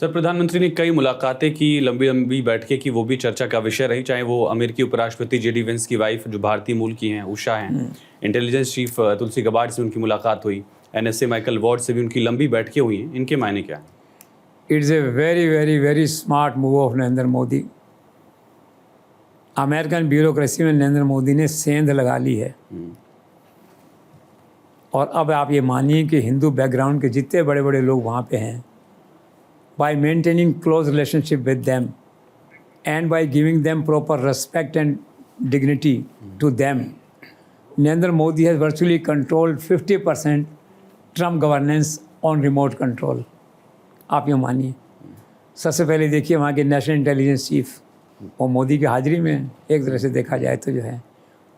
Sir, प्रधानमंत्री ने कई मुलाकातें की, लंबी लंबी बैठकें की, वो भी चर्चा का विषय रही। चाहे वो अमेरिकी उपराष्ट्रपति जेडी वेंस की वाइफ जो भारतीय मूल की हैं, उषा हैं, इंटेलिजेंस चीफ तुलसी गबार्ड से उनकी मुलाकात हुई, एनएसए माइकल वॉर्ड से भी उनकी लंबी बैठकें हुई हैं। इनके मायने क्या हैं? It's a very very very smart move of Narendra Modi. American bureaucracy में नरेंद्र मोदी ने सेंध लगा ली है। और अब आप ये मानिए कि हिंदू बैकग्राउंड के जितने बड़े बड़े लोग वहाँ पे हैं, by maintaining close relationship with them and by giving them proper respect and dignity to them, Narendra Modi has virtually controlled 50% Trump governance on remote control. आप ये मानिए। सबसे पहले देखिए वहाँ के नेशनल इंटेलिजेंस चीफ और मोदी की हाजिरी में एक तरह से देखा जाए तो जो है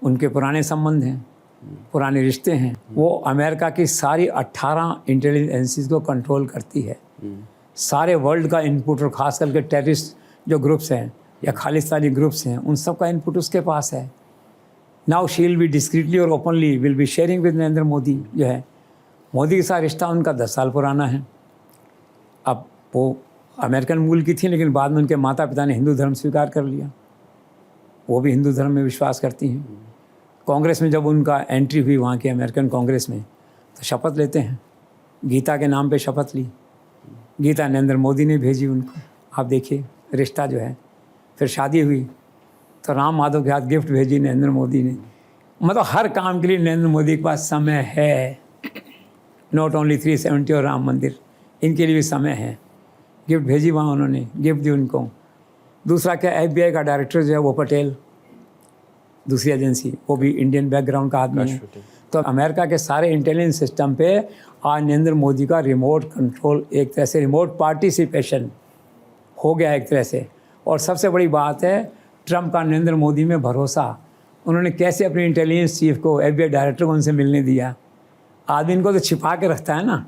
उनके पुराने संबंध हैं, पुराने रिश्ते हैं। वो अमेरिका की सारी 18 इंटेलिजेंस एजेंसीज को कंट्रोल करती है। सारे वर्ल्ड का इनपुट और ख़ास करके टेररिस्ट जो ग्रुप्स हैं या खालिस्तानी ग्रुप्स हैं, उन सब का इनपुट उसके पास है। Now she will be discreetly और openly will be sharing with Narendra Modi. जो है मोदी के साथ रिश्ता उनका 10 साल पुराना है। अब वो अमेरिकन मूल की थी, लेकिन बाद में उनके माता पिता ने हिंदू धर्म स्वीकार कर लिया। वो भी हिंदू धर्म में विश्वास करती हैं। कांग्रेस में जब उनका एंट्री हुई वहाँ के अमेरिकन कांग्रेस में, तो शपथ लेते हैं, गीता के नाम पे शपथ ली। गीता नरेंद्र मोदी ने भेजी उनको। आप देखिए रिश्ता जो है। फिर शादी हुई तो राम माधव के हाथ गिफ्ट भेजी नरेंद्र मोदी ने। मतलब हर काम के लिए नरेंद्र मोदी के पास समय है। नॉट ओनली 370 और राम मंदिर, इनके लिए भी समय है। गिफ्ट भेजी वहाँ उन्होंने, गिफ्ट दी उनको। दूसरा क्या, FBI का डायरेक्टर जो है वो पटेल, दूसरी एजेंसी, वो भी इंडियन बैकग्राउंड का आदमी है। तो अमेरिका के सारे इंटेलिजेंस सिस्टम पे आज नरेंद्र मोदी का रिमोट कंट्रोल, एक तरह से रिमोट पार्टिसिपेशन हो गया एक तरह से। और सबसे बड़ी बात है ट्रंप का नरेंद्र मोदी में भरोसा। उन्होंने कैसे अपने इंटेलिजेंस चीफ को, FBI डायरेक्टर को उनसे मिलने दिया। आदमी इनको तो छिपा के रखता है ना,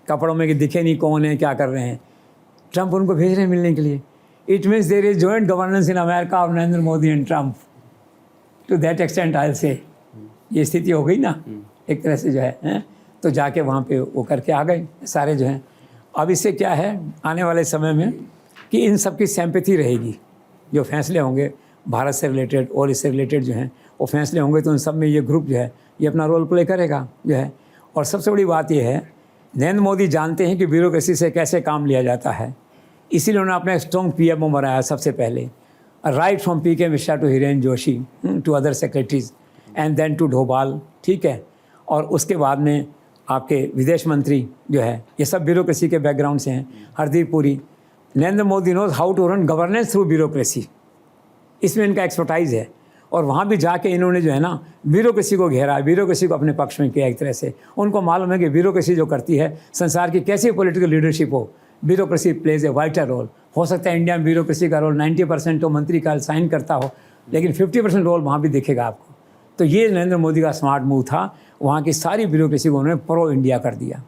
कपड़ों में कि दिखे नहीं कौन है, क्या कर रहे हैं। ट्रंप उनको भेज रहे हैं मिलने के लिए। It means there is joint governance in America of Narendra Modi and Trump. To that extent I will say ये स्थिति हो गई ना एक तरह से जो है। तो जाके वहाँ पे वो करके आ गए सारे जो हैं। अब इससे क्या है आने वाले समय में कि इन सब की सिंपैथी रहेगी। जो फैसले होंगे भारत से रिलेटेड और इससे रिलेटेड जो हैं वो फैसले होंगे, तो उन सब में ये ग्रुप जो है ये अपना रोल प्ले करेगा जो है। और सबसे बड़ी बात ये है नरेंद्र मोदी जानते हैं कि ब्यूरोक्रेसी से कैसे काम लिया जाता है। इसीलिए उन्होंने अपना स्ट्रॉन्ग PMO बनाया सबसे पहले, right from PK Mishra to Hiren Joshi to other secretaries and then to Doval, ठीक है। और उसके बाद में आपके विदेश मंत्री जो है ये सब ब्यूरोक्रेसी के बैकग्राउंड से हैं। Hardeep Puri, Narendra Modi knows how to run governance through bureaucracy, इसमें इनका एक्सपर्टाइज है। और वहाँ भी जाके इन्होंने जो है ना ब्यूरोक्रेसी को घेरा, ब्यूरोक्रेसी को अपने पक्ष में किया एक तरह से। उनको मालूम है कि ब्यूरोक्रेसी जो करती है संसार की कैसी पॉलिटिकल लीडरशिप हो, bureaucracy plays a vital role. हो सकता है इंडिया में ब्यूरोक्रेसी का रोल 90% तो मंत्री का साइन करता हो, लेकिन 50% रोल वहाँ भी दिखेगा आपको। तो ये नरेंद्र मोदी का स्मार्ट मूव था। वहाँ की सारी ब्यूरोक्रेसी को उन्होंने प्रो इंडिया कर दिया।